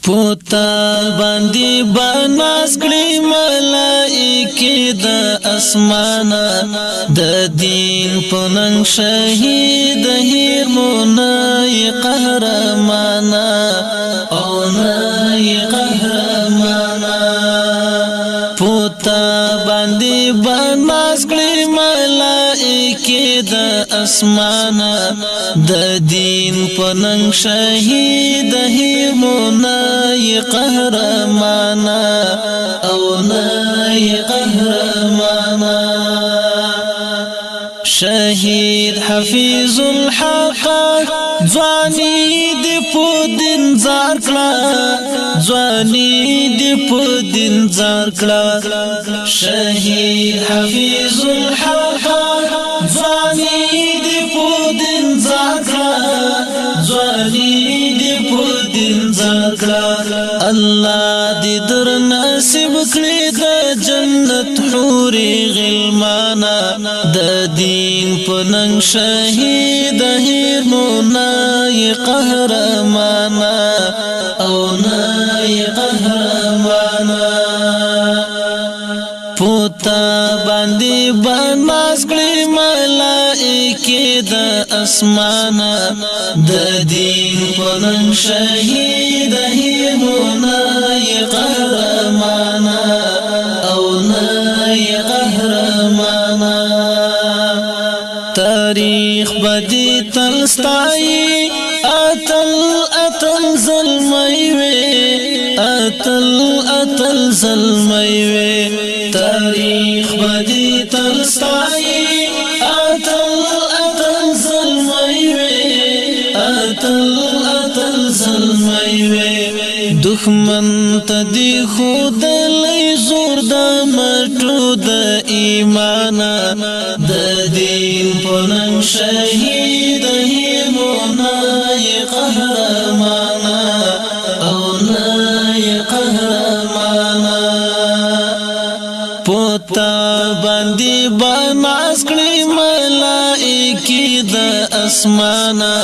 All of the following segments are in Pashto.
پوتا باندې بناس کړي ملائکه د اسمانه د دین په نن شهید هیر مونای قهرمانا او نای قهرمانا پوتا باندې بناس کړي ملائکه د اسمانه د دین په نن شهید هیر مونای قهرمانا او نای قهرمانا شهید حفیظ الحق ځواني دی په دین زار کړه ځواني دی په دین زار کړه شهید حفیظ الحق ځواني دی په دین زار کړه ځواني دی په دین زار کړه الله دې در نصیب کړي د جنت حور غلمانا د دین په نن شهید هیر مونای قهرمانا او نای قهرمانا پوتا باندې بناس کړي ملائکه د اسمانه د دین په نن شهید هیر مونای قهرمانا او نای قهرمانا تاریخ بدی تلستای اتل ظلمي وي اتل ظلمي وي تاریخ بدی تلستای اتل ظلمي وي اتل ظلمي وي دښمن ته دی خود لې زور د مټو د ایمان د دین په نن شهید هیر مونای قهرمانا او نای قهرمانا پوتا باندې بناس کړي ملائکه د اسمانه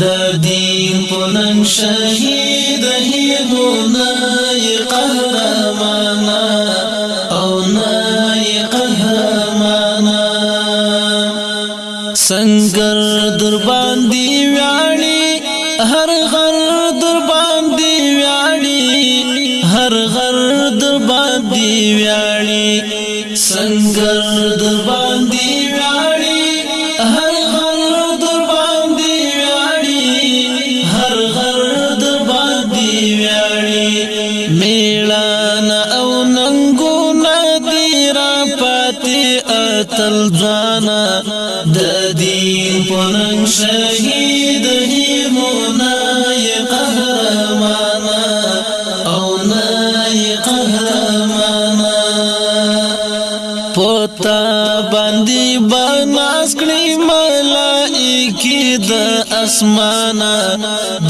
د دین په نن شهید هیر مونای قهرمانا او نای قهرمانا سنگر در باندې ویاړي هر غر در باندې ویاړي هر غر در باندې ویاړي سنگر در باندې ویاړي هر غر در باندې ویاړي هر غر در باندې ویاړي میړانا او ننګونه دی را پاتې اتل ځانا د دین په نن شهید هیر مونای قهرمانا او نای قهرمانا پوتا باندې بناس کړي ملائکه د اسمانه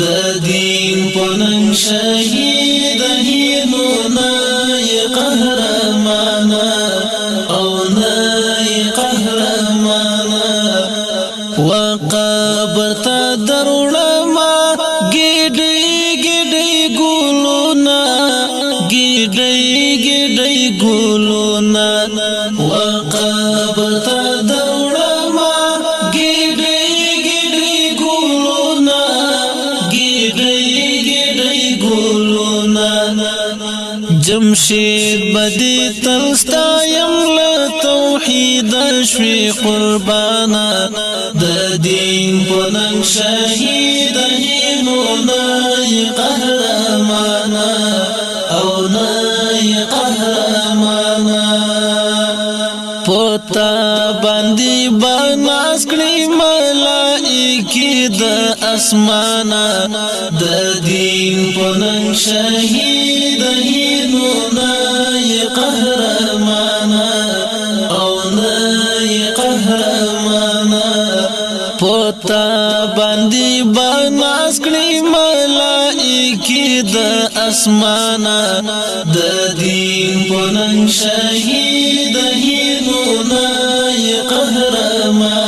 د دین په نن شهید هیر مونای قهرمانا او نای قهرمانا وقبر تا دروړما ګډي ګډي ګلونا ګډي ګډي ګلونا وقبر تا دروړما ګډي ګډي ګلونا ګډي ګډي ګلونا جمشید بدی تلستایم لتوحید شوی قربانا د دین په نن شهید هیر مونای قهرمانا او نای قهرمانا پوتا باندې بناس کړي ملائکه د اسمانه د دین په نن شهید هیر مونای قهرمانا او نای قهرمانا پوتا باندې بناس کړي ملائکه د اسمانه د دین په نن شهید هیر مونای قهرمانا